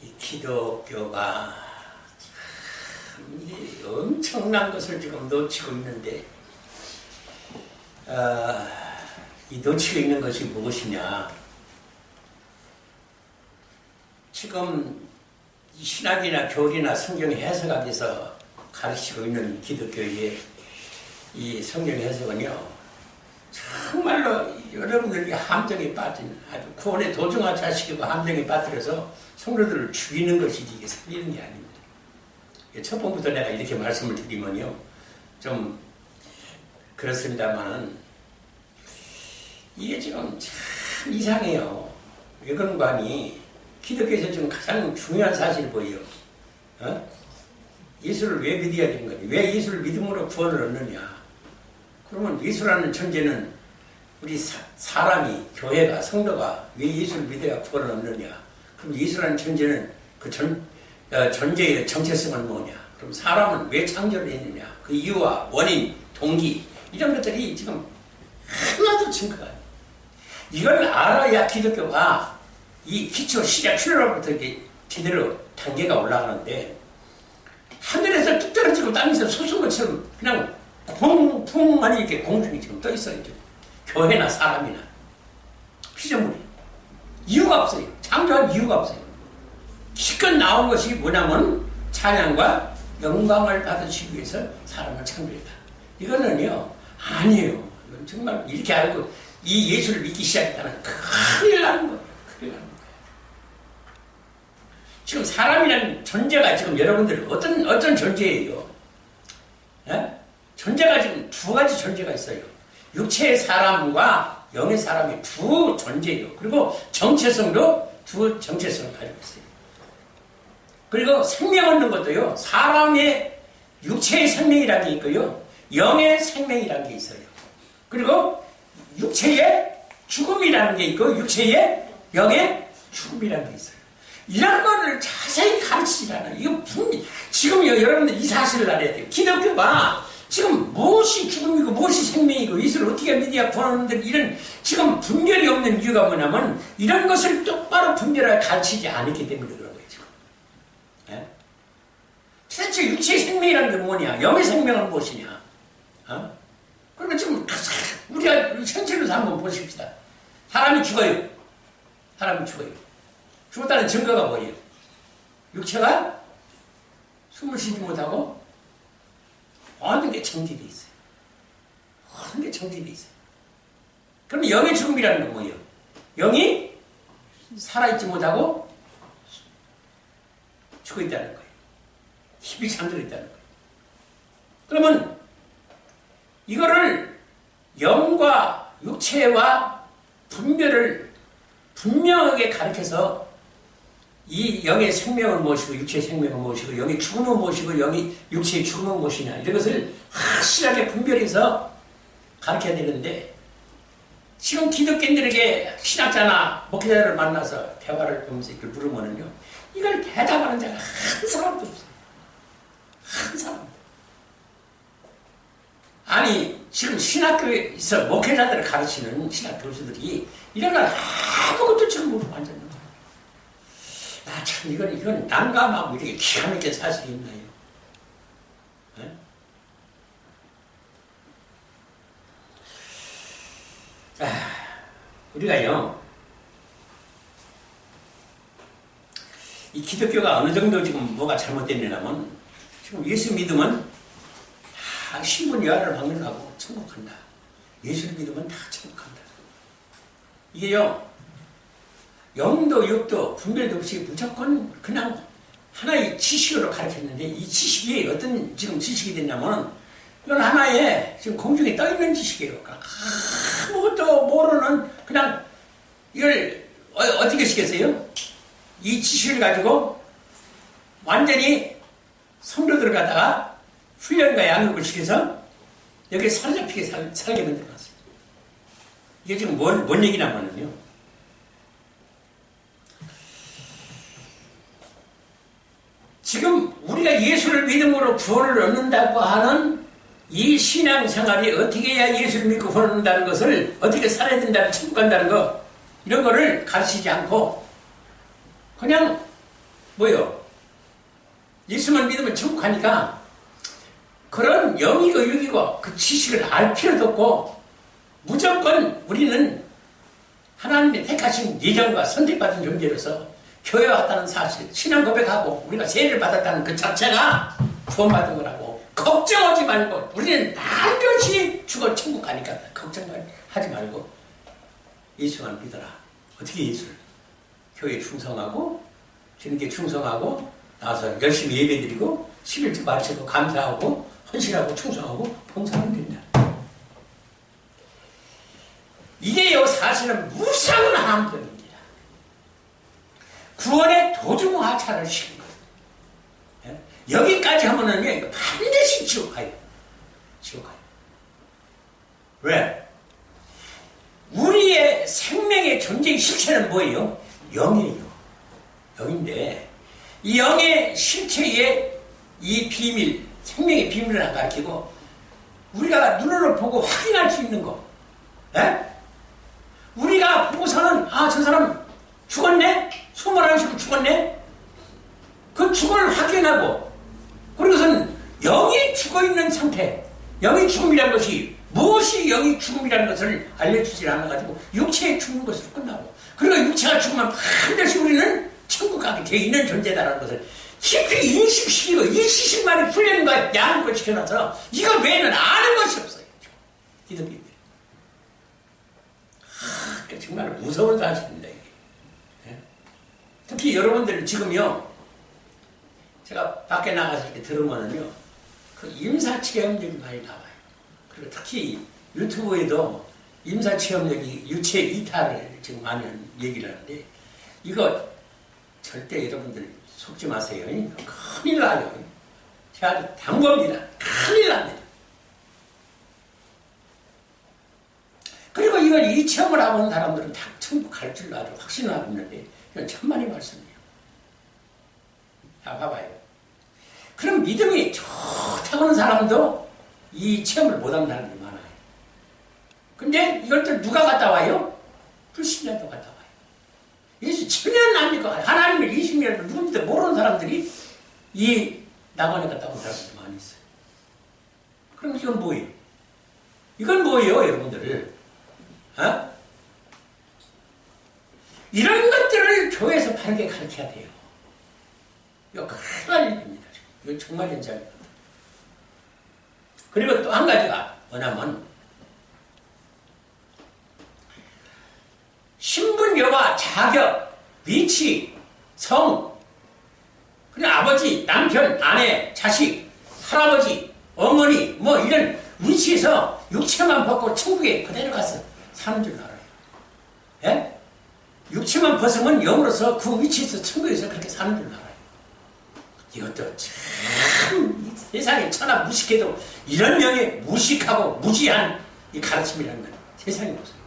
이 기독교가 참 이 엄청난 것을 지금 놓치고 있는데, 이 놓치고 있는 것이 무엇이냐? 지금 이 신학이나 교리나 성경 해석학에서 가르치고 있는 기독교의 이 성경 해석은요, 정말로 여러분들이 함정에 빠진, 아주 구원의 도중한 자식이고 함정에 빠뜨려서 성도들을 죽이는 것이지 이게 살리는 게 아닙니다. 첫 번부터 내가 이렇게 말씀을 드리면요, 좀 그렇습니다만 이게 지금 참 이상해요. 왜 그런가 하니 기독교에서 지금 가장 중요한 사실을 보여요. 예수를 왜 믿어야 되는 거니? 왜 예수를 믿음으로 구원을 얻느냐? 그러면 예수라는 존재는 우리 사람이, 교회가, 성도가 왜 예수를 믿어야 구원을 얻느냐? 그럼 예수라는 존재는 그 존재의 정체성은 뭐냐? 그럼 사람은 왜 창조를 했느냐? 그 이유와 원인, 동기, 이런 것들이 지금 하나도 증거가 아니에요. 이걸 알아야 기독교가 이 기초 시작 출로로부터 이제 제대로 단계가 올라가는데, 하늘에서 뚝 떨어지고 땅에서 솟은 것처럼 그냥 풍만이 이렇게 공중에 지금 떠 있어요. 교회나 사람이나 피조물이 이유가 없어요. 창조한 이유가 없어요. 기껏 나온 것이 뭐냐면 찬양과 영광을 받으시기 위해서 사람을 창조했다. 이거는요, 아니에요. 이건 정말 이렇게 알고 이 예수를 믿기 시작했다는 큰일 나는 거예요. 큰일 나는 거예요. 지금 사람이라는 존재가 지금 여러분들 어떤 존재예요? 존재가 지금 두 가지 존재가 있어요. 육체의 사람과 영의 사람이 두 존재예요. 그리고 정체성도 두 정체성을 가지고 있어요. 그리고 생명 얻는 것도요, 사람의 육체의 생명이라는 게 있고요, 영의 생명이라는 게 있어요. 그리고 육체의 죽음이라는 게 있고, 육체의 영의 죽음이라는 게 있어요. 이런 거를 자세히 가르치지 않아요. 이거 지금 여러분들 이 사실을 알아야 돼요. 기독교가 지금 무엇이 죽음이고 무엇이 생명이고 예수를 어떻게 믿어야 구원하는데, 이런 지금 분별이 없는 이유가 뭐냐면 이런 것을 똑바로 분별하게 가르치지 않았기 때문에 그런 거예요. 지금. 도대체 육체의 생명이라는 게 뭐냐, 영의 생명은 무엇이냐. 그러니까 지금 우리가 현실로서 한번 보십시다. 사람이 죽어요. 사람이 죽어요. 죽었다는 증거가 뭐예요? 육체가 숨을 쉬지 못하고 모든 게 정지되어 있어요. 모든 게 정지되어 있어요. 그럼 영의 죽음이라는 건 뭐예요? 영이 살아있지 못하고 죽어 있다는 거예요. 힘이 잠들어 있다는 거예요. 그러면 이거를 영과 육체와 분별을 분명하게 가르쳐서 이 영의 생명을 무엇이고 육체의 생명을 무엇이고 영의 죽음은 무엇이고 육체의 죽음은 무엇이냐, 이런 것을 확실하게 분별해서 가르쳐야 되는데, 지금 기독교인들에게 신학자나 목회자를 만나서 대화를 하면서 이걸 물으면요, 이걸 대답하는 자가 한 사람도 없어요. 한 사람도. 아니 지금 신학교에서 목회자들을 가르치는 신학 교수들이 이런 걸 아무것도 지금 모르고 앉았는 거예요. 참 이건 난감하고 이렇게 기가 막힌 사실이 있나요? 우리가요, 이 기독교가 어느 정도 지금 뭐가 잘못됐냐면, 지금 예수 믿으면 다 신분 여하를 확률하고 천국한다. 예수를 믿으면 다 천국한다. 이게요, 영도 육도 분별도 없이 무조건 그냥 하나의 지식으로 가르쳤는데, 이 지식이 어떤 지금 지식이 됐냐면, 이건 하나의 지금 공중에 떠 있는 지식이에요. 아무것도 모르는, 그냥 이걸 어떻게 시켰어요? 이 지식을 가지고 완전히 성도들을 갖다가 훈련과 양육을 시켜서 여기에 사로잡히게 살게 만들어놨어요. 이게 지금 뭔 얘기냐면요, 지금 우리가 예수를 믿음으로 구원을 얻는다고 하는 이 신앙생활이 어떻게 해야 예수를 믿고 구원을 얻는다는 것을, 어떻게 살아야 된다는, 천국 간다는 거, 이런 거를 가르치지 않고 그냥 뭐요? 예수만 믿으면 천국 가니까 그런 영이고 육이고 그 지식을 알 필요도 없고 무조건 우리는 하나님의 택하신 예정과 선택받은 존재로서 교회 왔다는 사실, 신앙 고백하고 우리가 세례를 받았다는 그 자체가 구원받은 거라고 걱정하지 말고 우리는 반드시 죽어 천국 가니까 걱정하지 말고 예수만 믿어라. 어떻게 예수를? 교회에 충성하고 주님께 충성하고 나와서 열심히 예배드리고 11조 바치고 감사하고 헌신하고 충성하고 봉사하면 된다. 이게요 사실은 무상한 함정입니다. 구원의 도중하차를 시킨 거예요. 여기까지 하면은요 반드시 지옥 가요. 지옥 가요. 왜? 우리의 생명의 존재의 실체는 뭐예요? 영이에요. 영인데 이 영의 실체의 이 비밀, 생명의 비밀을 가르치고 우리가 눈으로 보고 확인할 수 있는 거. 에? 우리가 보고서는 저 사람 죽었네? 21시고 죽었네? 그 죽음을 확인하고 그리고선 영이 죽어있는 상태, 영이 죽음이라는 것이 무엇이 영이 죽음이라는 것을 알려주지 않아가지고 육체의 죽는 것으로 끝나고 그리고 육체가 죽으면 반드시 우리는 천국 가게 되어 있는 존재다라는 것을 깊이 인식시키고 인식만이 훈련과 양육을 시켜놔서 이거 외에는 아는 것이 없어요. 기독교인들. 정말 무서운 사실입니다. 이게. 네? 특히 여러분들 지금요 제가 밖에 나가서 이렇게 들으면은요 그 임사체험력이 많이 나와요. 그리고 특히 유튜브에도 임사체험력이 유체 이탈을 지금 많이 얘기를 하는데 이거 절대 여러분들 속지 마세요. 큰일 나요. 제가 당부합니다. 큰일 납니다. 그리고 이걸 이 체험을 하고 온 사람들은 다 천국 갈 줄 아주 확신하고 있는데 이건 천만의 말씀이에요. 자, 봐봐요. 그럼 믿음이 좋다고 하는 사람도 이 체험을 못하는 사람들이 많아요. 근데 이걸 또 누가 갔다 와요? 불신자도 갔다 와요. 예수 전혀 안 믿고 하나님을 20년을 누군지도 모르는 사람들이 이 낙원에 갔다 온 사람들이 많이 있어요. 그럼 이건 뭐예요? 이건 뭐예요, 여러분들? 이런 것들을 교회에서 바르게 가르쳐야 돼요. 이거 큰일 일입니다. 이건 정말 현장입니다. 그리고 또 한 가지가 뭐냐면 신분, 여가, 자격, 위치, 성, 그냥 아버지, 남편, 아내, 자식, 할아버지, 어머니 뭐 이런 위치에서 육체만 벗고 천국에 그대로 가서 사는 줄 알아요. 예? 육체만 벗으면 영으로서 그 위치에서 천국에서 그렇게 사는 줄 알아요. 이것도 참 세상에 천하 무식해도 이런 명예 무식하고 무지한 이 가르침이라는 건 세상에 없어요.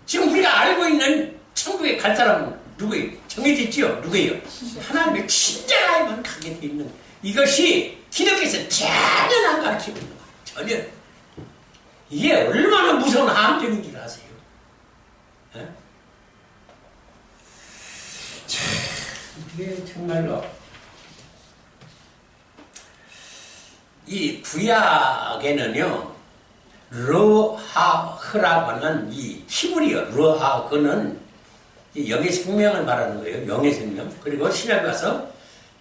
지금 우리가 알고 있는 천국에 갈 사람은 누구예요? 정해져 있지요? 누구예요? 하나님의 친자라야만 가게 돼 있는 이것이 기독교에서 전혀 안 가르치고 있는 거예요. 전혀. 이게 얼마나 무서운 함정인 줄 아세요? 에? 참, 이게 정말로 이 구약에는요 르하흐라고 하는 이 히브리어 르하흐는 영의 생명을 말하는 거예요. 영의 생명. 그리고 신약에 가서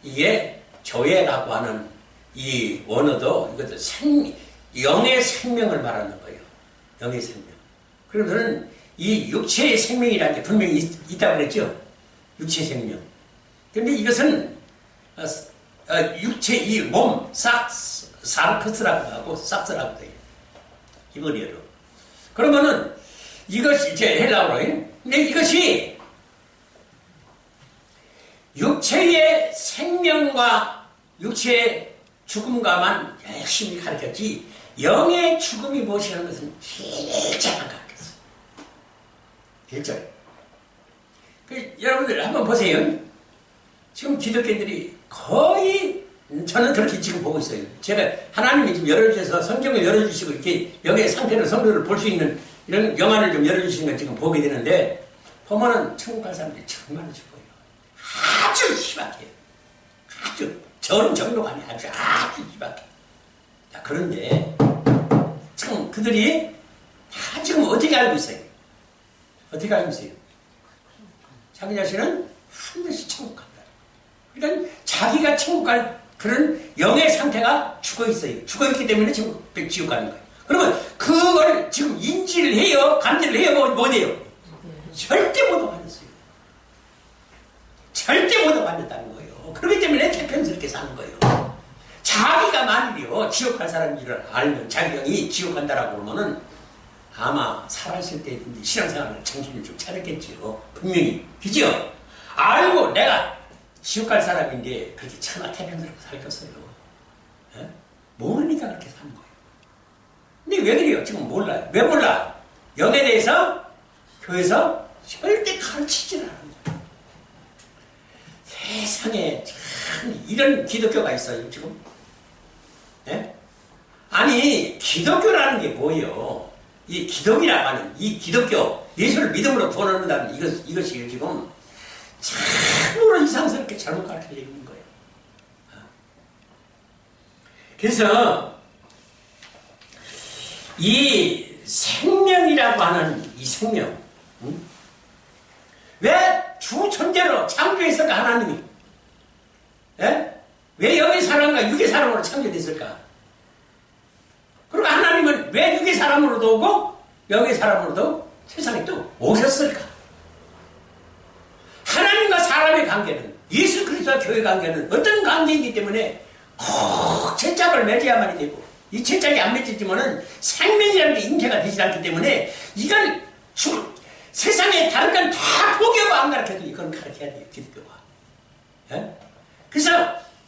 이게 조예라고 하는 이 원어도 이것도 영의 생명을 말하는 거예요. 영의 생명. 그러면 이 육체의 생명이라는 게 분명히 있다고 그랬죠. 육체 생명. 그런데 이것은 육체 이 몸 사르크스라고 하고 삭스라고 해요. 히브리어로. 그러면은 이것이 이제 헬라어로. 근데 이것이 육체의 생명과 육체의 죽음과만 열심히 가르쳤지 영의 죽음이 무엇이라는 것은 일절 안 가르쳤어요. 일절. 여러분들 한번 보세요. 지금 기독교인들이 거의 저는 그렇게 지금 보고 있어요. 제가 하나님이 지금 열어주셔서 성경을 열어주시고 이렇게 영의 상태를 성도를 볼 수 있는 이런 영안을 좀 열어주시는 걸 지금 보게 되는데 보면은 천국 갈 사람들이 정말로 죽어요. 아주 심하게. 아주 저런 정도가 아니야. 아주 심하게. 자, 그런데 지금 그들이 다 지금 어떻게 알고 있어요? 어떻게 알고 있어요? 자기 자신은 반드시 천국 간다. 그러니까 자기가 천국 갈 그런 영의 상태가 죽어 있어요. 죽어 있기 때문에 지금 지옥 가는 거예요. 그러면 그걸 지금 인지를 해요? 감지를 해요? 뭐네요? 절대 못 얻어가졌어요. 절대 못 얻어가졌다는 거예요. 그렇기 때문에 태평스럽게 사는 거예요. 자기가 만일이요 지옥 갈 사람인 줄 알면 자기 영이 지옥 간다라고 그러면은 아마 살아있을 때 신앙생활을 정신을 좀 차렸겠지요. 분명히. 그죠? 알고 내가 지옥 갈 사람인데 그렇게 차마 태평스럽게 살겠어요. 예? 모르니까 그렇게 사는 거예요. 근데 왜 그래요? 지금 몰라요. 왜 몰라? 영에 대해서 교회에서 절대 가르치질 않아요. 세상에 참 이런 기독교가 있어요, 지금. 예? 아니, 기독교라는 게 뭐예요? 이 기독이라고 하는 이 기독교, 예수를 믿음으로 구원 얻는다는 이것이 지금 참으로 이상스럽게 잘못 가르쳐져 있는 거예요. 그래서 이 생명이라고 하는 이 생명, 왜 주천재로 창조했을까 하나님이? 예? 왜 영의 사람과 육의 사람으로 창조됐을까? 그리고 하나님은 왜 육의 사람으로도 오고 영의 사람으로도 세상에 또 오셨을까? 하나님과 사람의 관계는, 예수 그리스도와 교회 관계는 어떤 관계이기 때문에 꼭 채짝을 맺어야만이 되고, 이 채짝이 안 맺어지면은 생명이라는 게 인체가 되지 않기 때문에 이걸 세상에 다른 건 다 포기하고 안 가르쳐도 이건 가르쳐야 돼요, 기독교가. 예? 그래서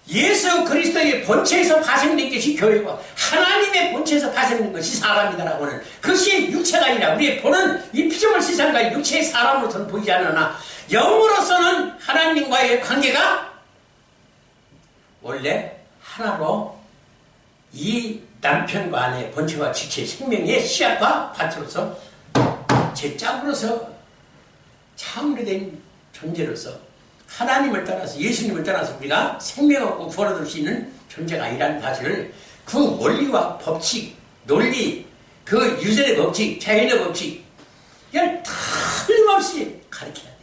예수 그리스도의 본체에서 파생된 것이 교회고, 하나님의 본체에서 파생된 것이 사람이다라고 하는, 그것이 육체가 아니라 우리의 보는 이 피조물 세상과 육체의 사람으로서는 보이지 않으나 영으로서는 하나님과의 관계가 원래 하나로 이 남편과 아내 본체와 지체의 생명의 씨앗과 밭으로서 제 짝으로서 참으로 된 존재로서 하나님을 따라서 예수님을 따라서 우리가 생명 얻고 구원 얻을 수 있는 존재가 아니라는 사실을 그 원리와 법칙, 논리, 그 유전의 법칙, 자연의 법칙 이걸 틀림없이 가르쳐야 돼요.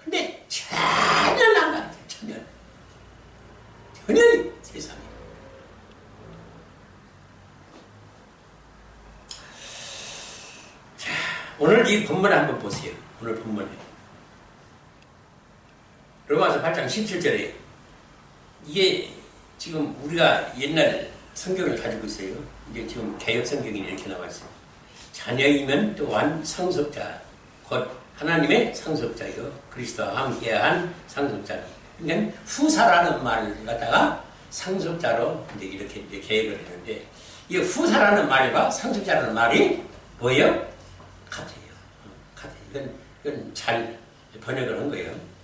근데 전혀 안 가르쳐요. 전혀 세상에. 자, 오늘 이 본문을 한번 보세요. 오늘 본문에 로마서 8장 17절에 이게 지금 우리가 옛날 성경을 가지고 있어요. 이게 지금 개역 성경이 이렇게 나와 있어요. 자녀이면 또한 상속자, 곧 하나님의 상속자요, 그리스도와 함께한 상속자니. 그러니까 후사라는 말을 갖다가 상속자로 이렇게 개역을 했는데, 이 후사라는 말과 상속자라는 말이 뭐예요? 같아요. 같아요. 이건 잘 번역을 한 거예요.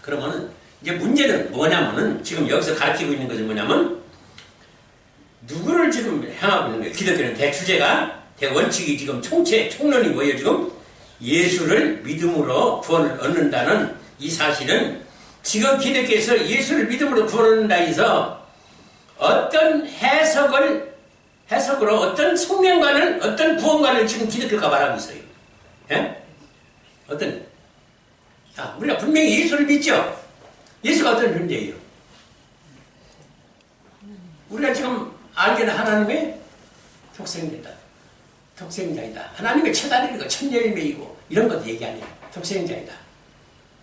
그러면은 이제 문제는 뭐냐면은 지금 여기서 가르치고 있는 것은 뭐냐면 누구를 지금 향하고 있는 거예요. 기독교는 대주제가 대원칙이 지금 총론이 뭐예요? 지금 예수를 믿음으로 구원을 얻는다는 이 사실은 지금 기독교에서 예수를 믿음으로 구원을 얻는다 해서 어떤 해석으로 어떤 성명관을 어떤 구원관을 지금 기독교가 말하고 있어요. 예? 어떤 자, 우리가 분명히 예수를 믿죠? 예수가 어떤 존재예요? 우리가 지금 알기는 하나님의 독생자이다. 독생자이다. 하나님의 최다리고 천재일매이고 이런 것도 얘기 아니에요. 독생자이다.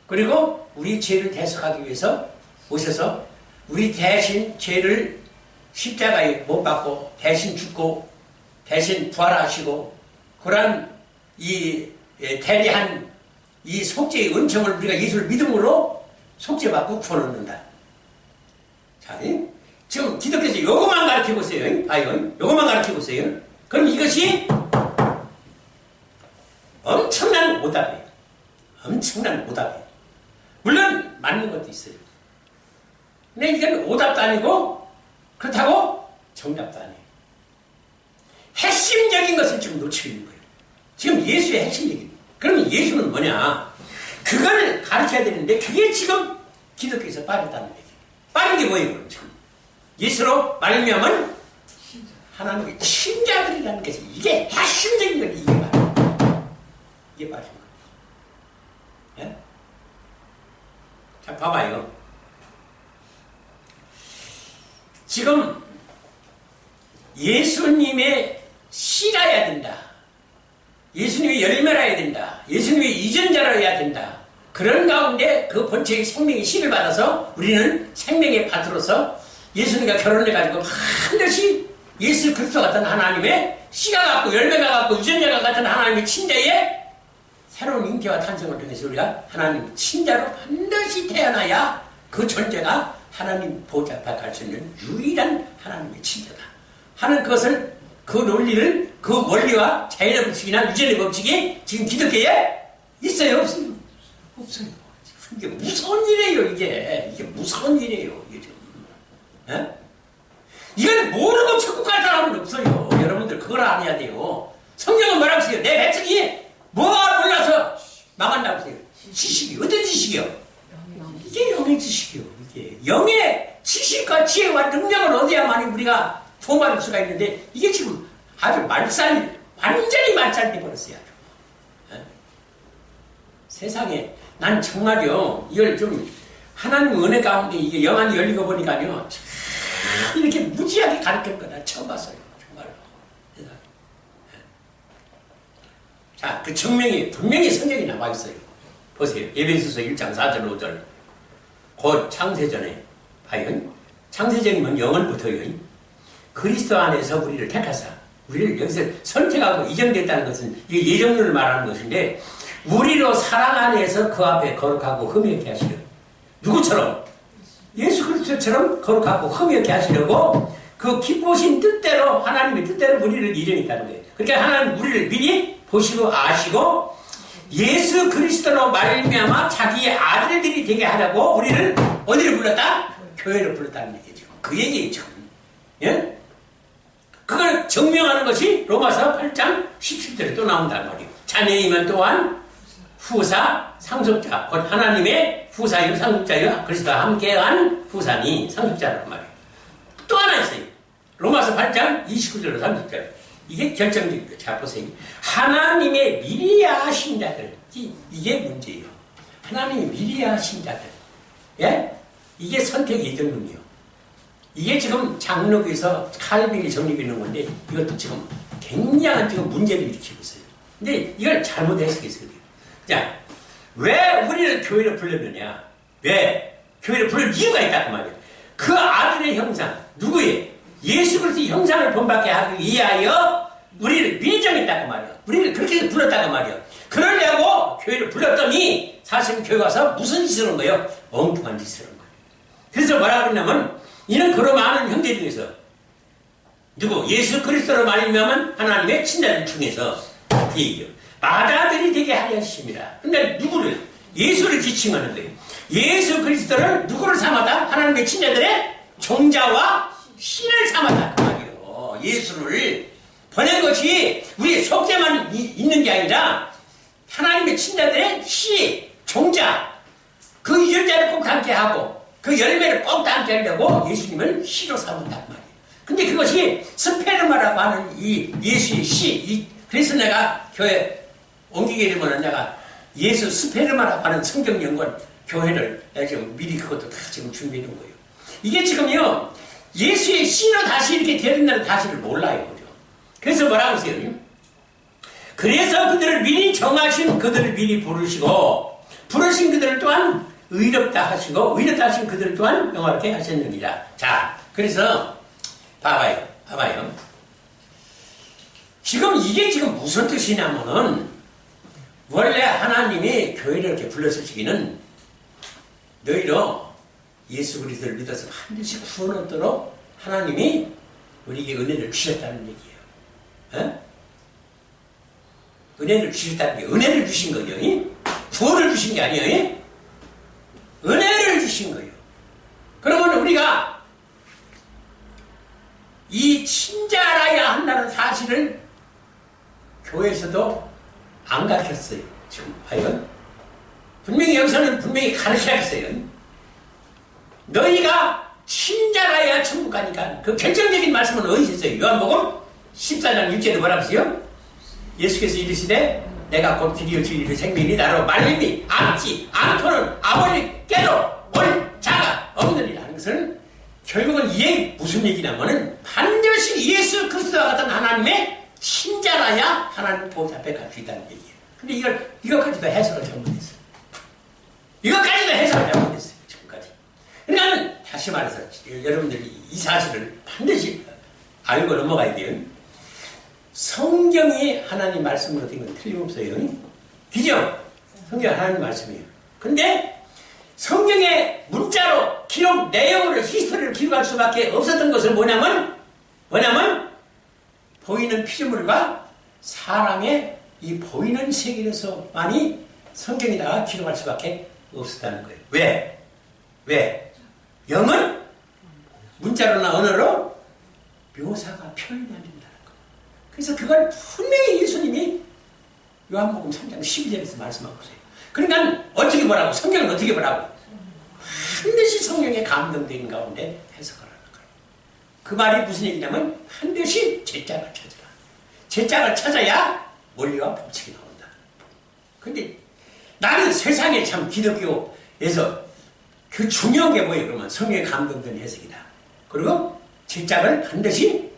그리고 우리 죄를 대속하기 위해서 오셔서 우리 대신 죄를 십자가에 못 박고 대신 죽고 대신 부활하시고 그러한 이 대리한 이 속죄의 은총을 우리가 예수를 믿음으로 속죄받고 구원 얻는다. 자, 지금 기독교에서 요것만 가르쳐 보세요. 아유, 요것만 가르쳐 보세요. 그럼 이것이 엄청난 오답이에요. 엄청난 오답이에요. 물론 맞는 것도 있어요. 근데 이건 오답도 아니고 그렇다고 정답도 아니에요. 핵심적인 것을 지금 놓치고 있는 거예요. 지금 예수의 핵심적인. 그러면 예수는 뭐냐? 그걸 가르쳐야 되는데 그게 지금 기독교에서 빠졌다는 얘기. 빠른 게 뭐예요? 그럼 지금 예수로 말미암은 하나님의 친자들이라는 것이 이게 핵심적인 거예요. 이게 말이에요. 이게 빠진 거예요. 예? 자, 봐봐요. 지금 예수님의 씨라야 된다. 예수님의 열매라야 된다. 예수님의 이전자라야 된다. 그런 가운데 그 본체의 생명의 씨를 받아서 우리는 생명의 밭으로서 예수님과 결혼해가지고 반드시 예수 그리스도 같은 하나님의 씨가 같고 열매가 같고 유전자가 같은 하나님의 친자의 새로운 잉태와 탄생을 통해서 우리가 하나님 친자로 반드시 태어나야 그 존재가 하나님 보좌 앞에 갈 수 있는 유일한 하나님의 친자다 하는 것을, 그 논리를, 그 원리와 자연의 법칙이나 유전의 법칙이 지금 기독교에 있어요? 없어요? 없어요. 이게 무서운 일이에요. 이게 무서운 일이에요. 이게 지금. 에? 이걸 모르고 천국 갈 사람은 없어요. 여러분들 그걸 알아야 돼요. 성경은 뭐라고 써요? 내 백성이 뭘 몰라서 망한다고 써요. 지식이 어떤 지식이요? 이게 영의 지식이요. 이게 영의 지식과 지혜와 능력을 얻어야만이 우리가 도움받을 수가 있는데 이게 지금 아주 완전히 말살돼 버렸어요. 아주. 세상에 난 정말요 이걸 좀 하나님 은혜 가운데 이게 영안이 열리고 보니까요 참 이렇게 무지하게 가르칠 거다 처음 봤어요. 정말로. 자, 그 증명이 분명히 성경에 나와 있어요. 보세요. 에베소서 1장 4절 5절. 곧 창세전에 과연 창세전이면 영원부터요. 그리스도 안에서 우리를 택하사 우리를 여기서 선택하고 이정됐다는 것은 이게 예정론을 말하는 것인데 우리로 사랑 안에서 그 앞에 거룩하고 흠없게 하시려. 누구처럼? 예수 그리스도처럼 거룩하고 흠없게 하시려고 그 기쁘신 뜻대로 하나님의 뜻대로 우리를 이정했다는 거예요. 그러니까 하나님 우리를 미리 보시고 아시고 예수 그리스도로 말미암아 자기의 아들들이 되게 하려고 우리를 어디를 불렀다? 교회를 불렀다는 얘기죠. 그 얘기죠. 예? 그걸 증명하는 것이 로마서 8장 17절에 또 나온단 말이에요. 자녀이면 또한 후사, 상속자, 곧 하나님의 후사요, 상속자요, 그리스도와 함께한 후사니 상속자란 말이에요. 또 하나 있어요. 로마서 8장 29절로 30절. 이게 결정적인 거예요. 자, 보세요. 하나님의 미리 아신 자들. 이게 문제예요. 하나님의 미리 아신 자들. 예? 이게 선택 예정론이요. 이게 지금 장로교에서 칼빈이 정립해 놓은 건데 이것도 지금 굉장한 지금 문제를 일으키고 있어요. 근데 이걸 잘못 해석했어요. 자, 왜 우리를 교회로 불렀느냐? 왜? 교회로 부를 이유가 있다고 말이에요. 그 아들의 형상, 누구의? 예수 그리스도의 형상을 본받게 하기 위하여 우리를 미정했다고 말이에요. 우리를 그렇게 불렀다고 말이에요. 그러려고 교회를 불렀더니 사실 교회 와서 무슨 짓을 한 거예요? 엉뚱한 짓을 한 거예요. 그래서 뭐라고 그러냐면 이는 그로 많은 형제 중에서 누구? 예수 그리스도로 말미암은 하나님의 친자들 중에서 그 얘기요. 마다들이 되게 하려 하십니다. 근데 누구를? 예수를 지칭하는 거예요. 예수 그리스도를 누구를 삼았다? 하나님의 친자들의 종자와 신을 삼았다. 그 말이에요. 예수를 보낸 것이 우리의 속죄만 있는 게 아니라 하나님의 친자들의 시, 종자, 그 유전자를 꼭 담게 하고 그 열매를 꼭 담게 하려고 예수님을 시로 삼았단 말이에요. 근데 그것이 스페르마라고 하는 이 예수의 시, 그래서 내가 교회 옮기게 되면 내가 예수 스페르마라고 하는 성경연구원 교회를 지금 미리 그것도 다 지금 준비해 놓은 거예요. 이게 지금요, 예수의 씨로 다시 이렇게 되어진다는 사실을 몰라요. 그죠? 그래서 뭐라고 하세요? 그래서 그들을 미리 정하신 그들을 미리 부르시고, 부르신 그들을 또한 의롭다 하시고, 의롭다 하신 그들을 또한 영화롭게 하셨느니라. 자, 그래서, 봐봐요. 지금 이게 지금 무슨 뜻이냐면은, 원래 하나님이 교회를 이렇게 불러서시기는 너희로 예수 그리스도를 믿어서 반드시 구원 얻도록 하나님이 우리에게 은혜를 주셨다는 얘기예요. 에? 은혜를 주셨다는 게 은혜를 주신 거예요. 구원을 주신 게 아니에요. 은혜를 주신 거예요. 그러면 우리가 이 친자라야 한다는 사실을 교회에서도 안 가르쳤어요. 지금 과연 분명히 여기서는 분명히 가르쳐야겠어요. 너희가 친자라야 천국 가니까 그 결정적인 말씀은 어디서 있어요? 요한복음 14장 6절에 뭐라고 했어요? 예수께서 이르시되 내가 곧 길이요 진리요 생명이니 나로 말림이 앉지 않고는 아버지께로 올 자가 없느니라 하는 것은 결국은 이 얘기 무슨 얘기냐면은 반드시 예수 그리스도와 같은 하나님의 친자라야 하나님 보좌 앞에 갈 수 있다는 얘기예요. 근데 이것까지도 해석을 잘못했어요. 이것까지도 해석을 잘못했어요. 지금까지. 그러니까 다시 말해서 여러분들이 이 사실을 반드시 알고 넘어가야 돼요. 성경이 하나님 말씀으로 된 건 틀림없어요. 그죠? 성경이 하나님 말씀이에요. 근데 성경의 문자로 기록 내용으로 히스토리를 기록할 수밖에 없었던 것은 뭐냐면 보이는 피조물과 사람의 이 보이는 세계에서만이 성경에다가 기록할 수밖에 없었다는 거예요. 왜? 영은 문자로나 언어로 묘사가 표현이 안 된다는 거예요. 그래서 그걸 분명히 예수님이 요한복음 3장 12절에서 말씀하고 있어요. 그러니까 어떻게 보라고? 성경은 어떻게 보라고? 반드시 성경에 감동된 가운데 해석을 하는 거예요. 그 말이 무슨 얘기냐면 반드시 제짝을 찾아라. 제짝을 찾아야 원리와 법칙이 나온다. 근데 나는 세상에 참 기독교에서 그 중요한 게 뭐예요? 그러면 성경에 감동된 해석이다. 그리고 제짝을 반드시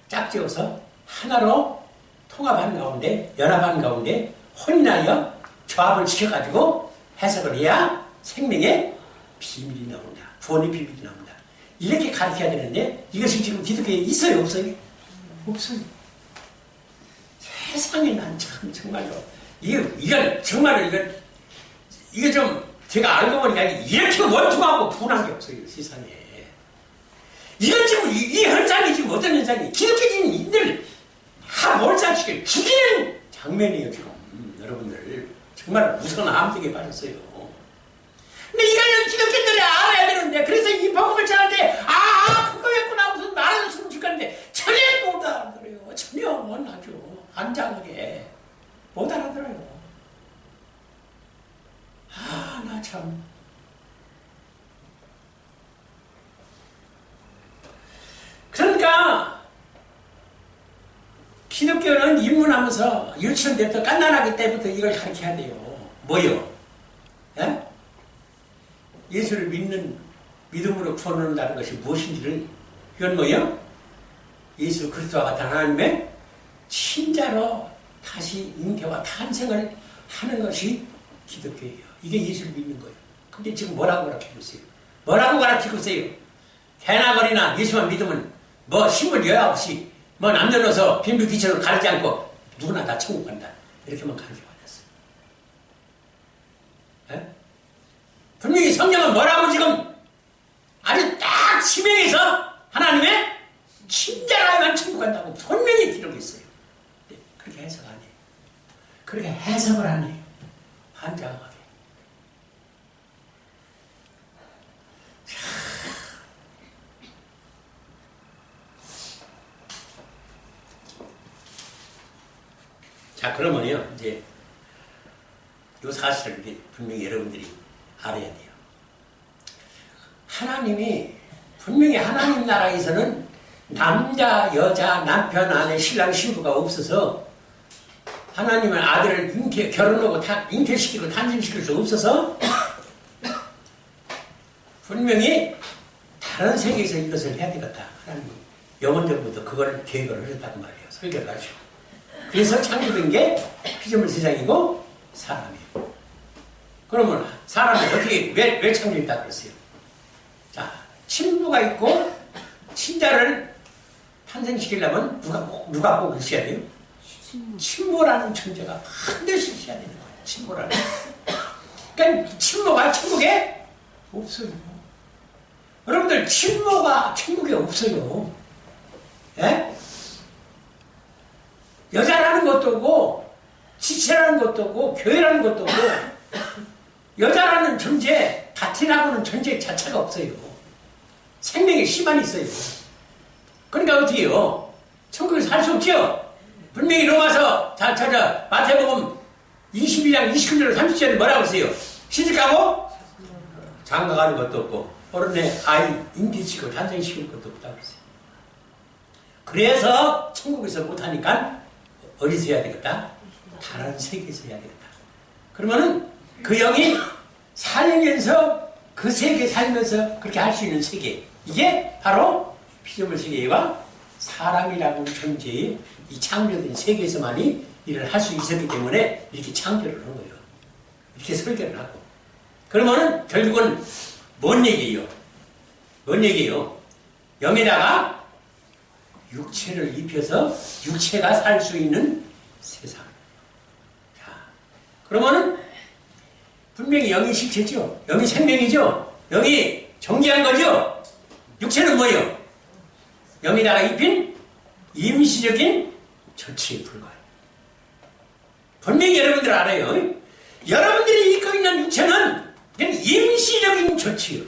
짝지어서 하나로 통합한 가운데, 연합한 가운데 혼인하여 조합을 시켜가지고 해석을 해야 생명의 비밀이 나온다. 구원의 비밀이 나온다. 이렇게 가르쳐야 되는데 이것이 지금 기독교에 있어요? 없어요? 없어요. 세상에 난 참 정말로 이건 정말로 이거 좀 제가 알고 보니까 이렇게 원통하고 분한 게 없어요. 세상에. 이건 지금 이 현상이 지금 어떤 현상이 기독교인들 다 몰살시켜 죽이는 장면이에요. 지금 여러분들 정말 무서운 암흑에 빠졌어요. 근데 이거는 기독교인들이 알아야 되는데 그래서 이 복음을 전하는데 그거였구나 무슨 말해줬으면 좋겠는데 전혀 못 알아들어요. 전혀 아주 안장하게 못 알아들어요. 나 참 그러니까 기독교는 입문하면서 유치원 때부터 깐난하기 때부터 이걸 가르쳐야 돼요. 뭐요? 예? 예수를 믿는 믿음으로 구원을 얻는다는 것이 무엇인지를 이건 뭐요? 예수 그리스도와 같은 하나님의 친자로 다시 잉태와 탄생을 하는 것이 기독교예요. 이게 예수를 믿는 거예요. 근데 지금 뭐라고 가르치고 있어요? 뭐라고 가르치고 있어요? 개나 거리나 예수만 믿으면 뭐 신분 여야 없이 뭐 남녀노소 빈부귀천을 가리지 않고 누구나 다 천국 간다. 이렇게만 가르쳐버렸어요. 예? 분명히 성경은 뭐라고 지금 아주 딱 지명해서 하나님의 친자라야만 천국 간다고 분명히 기록했어요. 네, 그렇게 해석 안 해요. 그렇게 해석을 안 해요. 한장하게. 자, 그러면요, 이제, 요 사실을 분명히 여러분들이 알아야 돼요. 하나님이, 분명히 하나님 나라에서는 남자, 여자, 남편, 아내, 신랑, 신부가 없어서 하나님은 아들을 결혼하고 잉태시키고 탄생시킬 수 없어서 분명히 다른 세계에서 이것을 해야 되겠다. 하나님은 영원전부터 그걸 계획을 하셨다고 말이에요. 설계를 하시고. 그래서 창조된 게 피조물 세상이고 사람이에요. 그러면 사람이 어떻게 왜 창조했다 그랬어요? 자, 친부가 있고 친자를 탄생시키려면 누가 꼭 있어야 돼요? 친모라는 존재가 반드시 있어야 되는 거예요. 친모라는. 그러니까 친모가 천국에 없어요. 여러분들 친모가 천국에 없어요. 예? 여자라는 것도 없고 지체라는 것도 없고 교회라는 것도 없고 여자라는 존재 바티라고는 존재 자체가 없어요. 생명의 씨만 있어요. 그러니까 어떻게 해요? 천국에서 살 수 없죠? 분명히 로마서 찾아 마태복음 22장 29절 30절에 뭐라고 했어요? 시집가고 장가가는 것도 없고 어른의 아이 임기시키고 탄생시킬 것도 없다고 했어요. 그래서 천국에서 못하니까 어디서 해야 되겠다? 다른 세계에서 해야 되겠다. 그러면은 그 영이 살면서 그 세계 살면서 그렇게 할 수 있는 세계, 이게 바로 피조물 세계와 사람이라는 존재의 이 창조된 세계에서만이 일을 할 수 있었기 때문에 이렇게 창조를 한 거예요. 이렇게 설계를 하고. 그러면은 결국은 뭔 얘기예요? 뭔 얘기예요? 영에다가 육체를 입혀서 육체가 살 수 있는 세상. 자, 그러면은 분명히 영이 실체죠. 영이 생명이죠. 영이 정기한 거죠. 육체는 뭐예요? 영에다가 입힌 임시적인 조치에 불과해요. 분명히 여러분들 알아요. 여러분들이 입고 있는 육체는 그냥 임시적인 조치예요.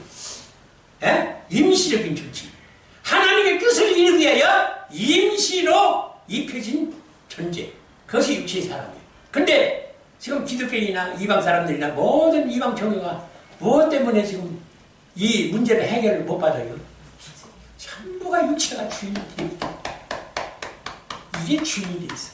예? 임시적인 조치. 하나님의 뜻을 이루기 위하여 임시로 입혀진 존재. 그것이 육체의 사람이에요. 근데 지금 기독교인이나 이방 사람들이나 모든 이방 종교가 무엇 때문에 지금 이 문제를 해결을 못 받아요? 전부가 육체가 주인이 됩니다. 이게 주인이 돼 있어요.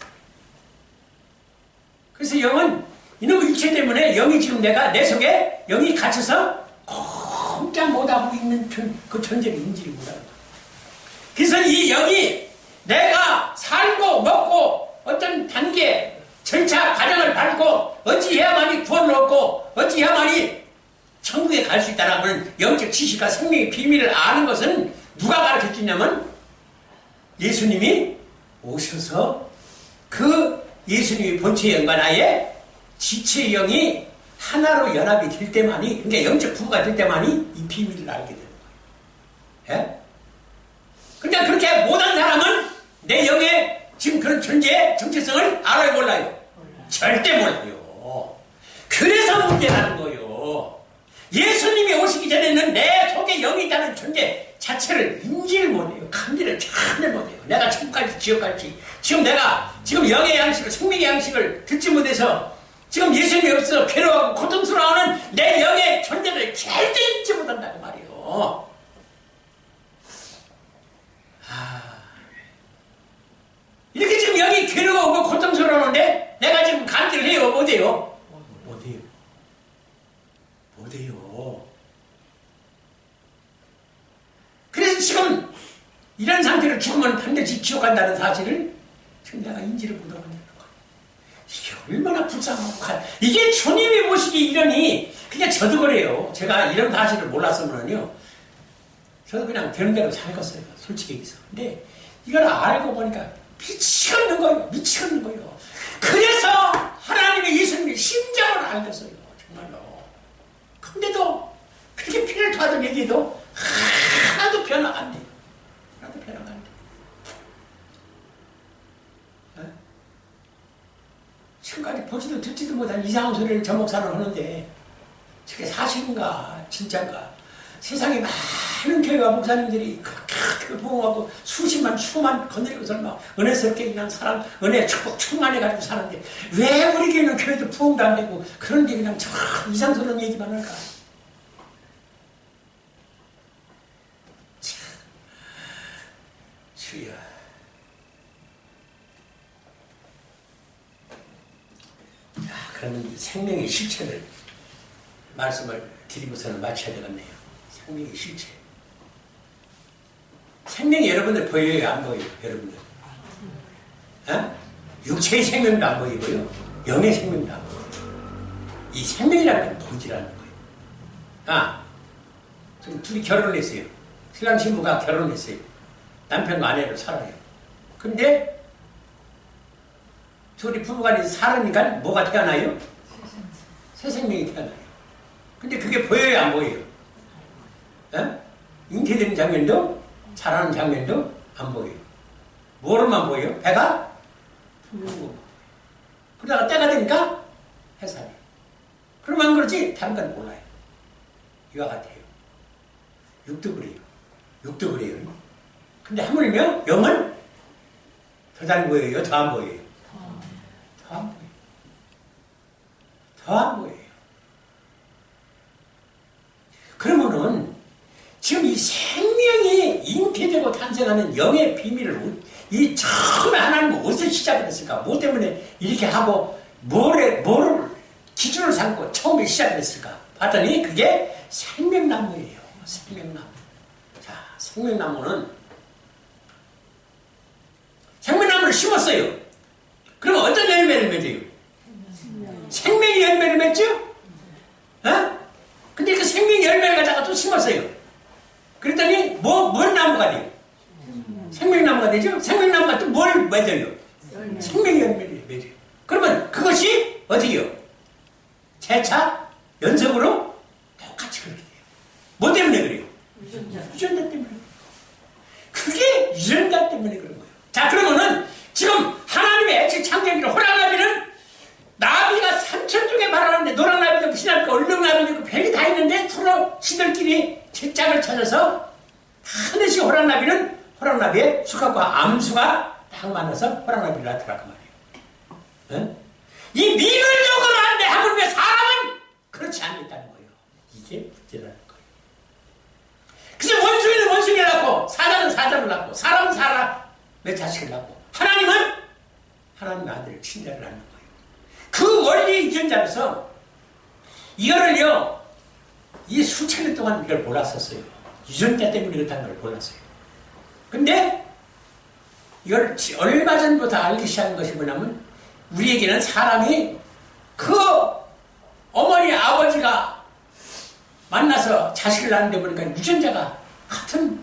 그래서 영은 이놈의 육체 때문에 영이 지금 내 속에 영이 갇혀서 꼼짝 못하고 있는 그 존재를 인지를 못하는 거예요. 그래서 이 영이 내가 살고 먹고 어떤 단계, 절차, 과정을 밟고 어찌해야만이 구원을 얻고 어찌해야만이 천국에 갈 수 있다는 하는 영적 지식과 생명의 비밀을 아는 것은 누가 가르쳐 주냐면 예수님이 오셔서 그 예수님의 본체 영과 나의 지체 영이 하나로 연합이 될 때만이, 그러니까 영적 부부가 될 때만이 이 비밀을 알게 되는 거예요. 예? 그러니까 그렇게 못한 사람은 내 영의 지금 그런 존재의 정체성을 알아요, 몰라요? 절대 몰라요. 그래서 문제라는 거예요. 예수님이 오시기 전에는 내 속에 영이 있다는 존재 자체를 인지를 못해요. 감지를 전혀 못해요. 내가 천국 갈지 지옥 갈지, 지금 내가 지금 영의 양식을, 생명의 양식을 듣지 못해서 지금 예수님이 없어 괴로워하고 고통스러워하는 내 영의 존재를 절대 인지 못한다고 말이에요. 이렇게 지금 영이 괴로워하고 고통스러워하는데 내가 지금 감지를 해요? 못해요? 못해요. 못해요. 그래서 지금 이런 상태로 죽으면 반드시 지옥 간다는 사실을 지금 내가 인지를 못하고 있는 거예요. 이게 얼마나 불쌍하고, 이게 주님이 보시기 이러니, 그냥 저도 그래요. 제가 이런 사실을 몰랐으면요, 저도 그냥 되는 대로 살겠어요. 솔직히 얘기해서. 근데 이걸 알고 보니까 미치겠는 거예요. 미치겠는 거예요. 그래서 하나님의 예수님의 심정을 알겠어요. 정말로. 근데도 그렇게 피를 토하던 얘기도 하나도 변화가 안 돼요. 하나도 변화가 안 돼요. 지금까지 보지도 듣지도 못한 이상한 소리를 저 목사는 하는데 저게 사실인가 진짜인가. 세상에 많은 교회와 목사님들이 그렇게 부흥하고 수만 건드리고서 막 은혜스럽게 그냥 사람 은혜 축복 충만해가지고 사는데 왜 우리 교회는 교회도 부흥도 안 되고 그런데 그냥 참 이상스러운 얘기만 할까. 참 주여. 자, 그러면 생명의 실체를 말씀을 드리고서는 마쳐야 되겠네요. 생명의 실체. 생명이 여러분들 보여요? 안 보여요? 여러분들? 어? 육체의 생명도 안 보이고요. 영의 생명도 안 보여요. 이 생명이라는 건 보지라는 거예요. 지금 둘이 결혼했어요. 신랑 신부가 결혼했어요. 남편과 아내로 살아요. 근데 둘이 부부간에 살으니까 뭐가 태어나요? 새 생명이 태어나요. 근데 그게 보여요? 안 보여요? 잉태되는 장면도 자라는 장면도 안 보여요. 뭐로만 보여요? 배가 푸르고 그러다가 때가 되니까 해산해요. 그러면 그렇지 다른 건 몰라요. 이와 같아요. 육도 그래요. 육도 그래요. 근데 하물며 영은 더 잘 보여요? 더 안 보여요? 더 안 보여요. 더 안 보여요. 그러면은 중생하는 영의 비밀을 이 처음에 하나님은 어디서 시작을 했을까? 뭐 때문에 이렇게 하고 뭐를 기준을 삼고 처음에 시작을 했을까? 봤더니 그게 생명나무예요. 생명나무. 자, 생명나무를 심었어요. 그러면 어떤 열매를 맺어요? 생명의 열매를 맺죠? 어? 근데 그 생명의 열매를 가져가 또 심었어요. 그랬더니 뭔 나무가 돼요? 생명나무가 되죠? 생명나무가 또 뭘 맺어요? 생명의 열매를 맺어요. 그러면 그것이 어디요? 재차 연속으로 똑같이 그렇게 돼요. 뭐 때문에 그래요? 유전자 때문에. 그게 유전자 때문에 그런 거예요. 자, 그러면은 지금 하나님의 애초 창조기로 호랑나비는 나비가 삼천 중에 발하는데 노랑나비도 있고 시나비도 얼룩나비도 있고 별이 다 있는데 서로 지들끼리 짝을 찾아서 하나씩 호랑나비의 수갑과 암수가 딱 만나서 호랑나비를 낳더라고 말이에요. 응? 이 미글적으로 한데 하물며 사람은 그렇지 않겠다는 거예요. 이게 문제라는 거예요. 그래서 원숭이는 원숭이를 낳고 사자는 사자를 낳고 사람은 사람의 자식을 낳고 하나님의 아들을 친자를 낳는 거예요. 그 원리 유전자로서 이거를요, 이 수천 년 동안 이걸 몰랐었어요. 유전자 때문에 그렇다는 걸 몰랐어요. 근데 이걸 얼마 전부터 알기 시작한 것이 뭐냐면 우리에게는 사람이 그 어머니 아버지가 만나서 자식을 낳는데 보니까 유전자가 같은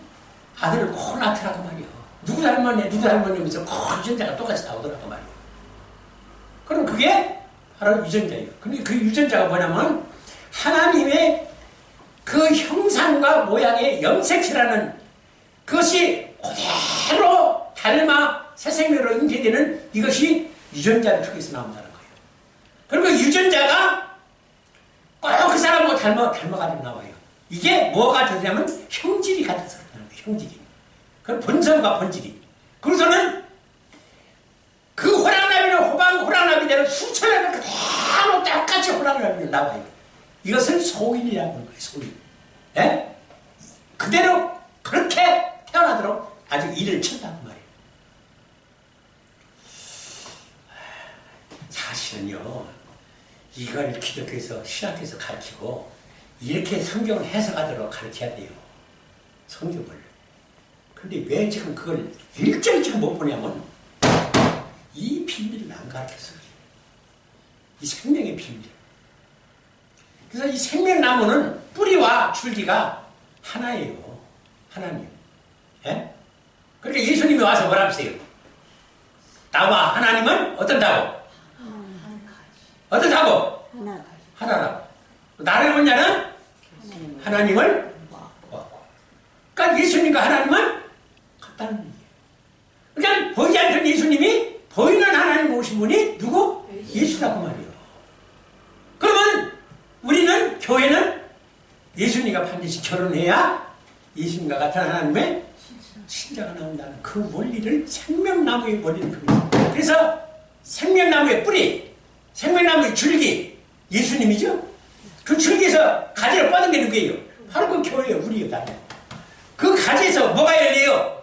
아들을 꼭 낳더라고 말이에요. 누구 닮았네 하면서 꼭 유전자가 똑같이 나오더라고 말이에요. 그럼 그게 바로 유전자예요. 근데 그 유전자가 뭐냐면 하나님의 그 형상과 모양의 염색체라는 그것이 그대로 닮아 새 생명으로 잉태되는 이것이 유전자를 통해서 나온다는 거예요. 그리고 그 유전자가 꼭 그 사람하고 닮아가지고 나와요. 이게 뭐가 되냐면 형질이 같아서 그러는 거예요. 형질이. 그 본성과 본질이. 그래서는 그 호랑나비대로 수천 년을 그대로 똑같이 호랑나비로 나와요. 이것을 소인이라고 하는 거예요. 소인. 예? 그대로 그렇게 태어나도록 아주 일을 쳤단 말이에요. 사실은요, 이걸 기독교에서 신학에서 가르치고 이렇게 성경을 해석하도록 가르쳐야 돼요. 성경을. 근데 왜 지금 그걸 일절을 지금 못 보냐면 이 비밀을 안 가르쳤어요. 이 생명의 비밀. 그래서 이 생명나무는 뿌리와 줄기가 하나예요. 하나님. 예? 그러니까 예수님이 와서 뭐라 하세요? 나와 하나님은 어떤다고? 어떤다고? 하나라고. 나를 본 자는 하나님을 보았고. 그러니까 예수님과 하나님은 같다는 얘기예요. 그러니까 보이지 않던 예수님이 보이는 하나님 오신 분이 누구? 예수라고 말이에요. 그러면 우리는 교회는 예수님과 반드시 결혼해야 예수님과 같은 하나님의 신자가 나온다는 그 원리를 생명나무의 원리를 표현합니다. 그래서 생명나무의 뿌리, 생명나무의 줄기, 예수님이죠? 그 줄기에서 가지를 뻗은 게 누구예요? 바로 그 교회예요. 우리예요. 그 가지에서 뭐가 열려요?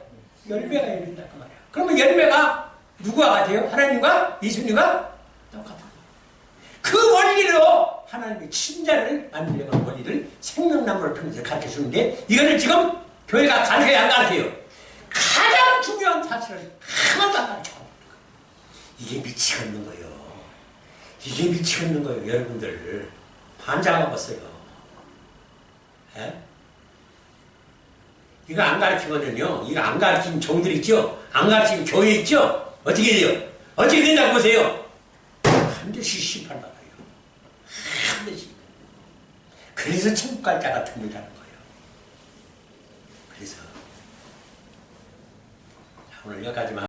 열매가 열린다 그 말이에요. 그러면 열매가 누구와 같아요? 하나님과 예수님과 똑같아요. 그 원리로 하나님의 친자를 만들려고 하는 원리를 생명나무를 통해서 가르쳐 주는데 이거를 지금 교회가 가르쳐야 안 가르쳐요? 가장 중요한 사실을 하나도 안 가르쳐. 이게 미치겠는 거예요. 이게 미치겠는 거예요. 여러분들 반장하고 봤어요. 예? 이거 안 가르치거든요. 이거 안 가르치는 종들 있죠? 안 가르치는 교회 있죠? 어떻게 돼요? 어떻게 된다고 보세요? 반드시 심판받아요. 반드시. 그래서 천국 갈 자가 드물다는 거예요. 그래서 오늘 여기까지만.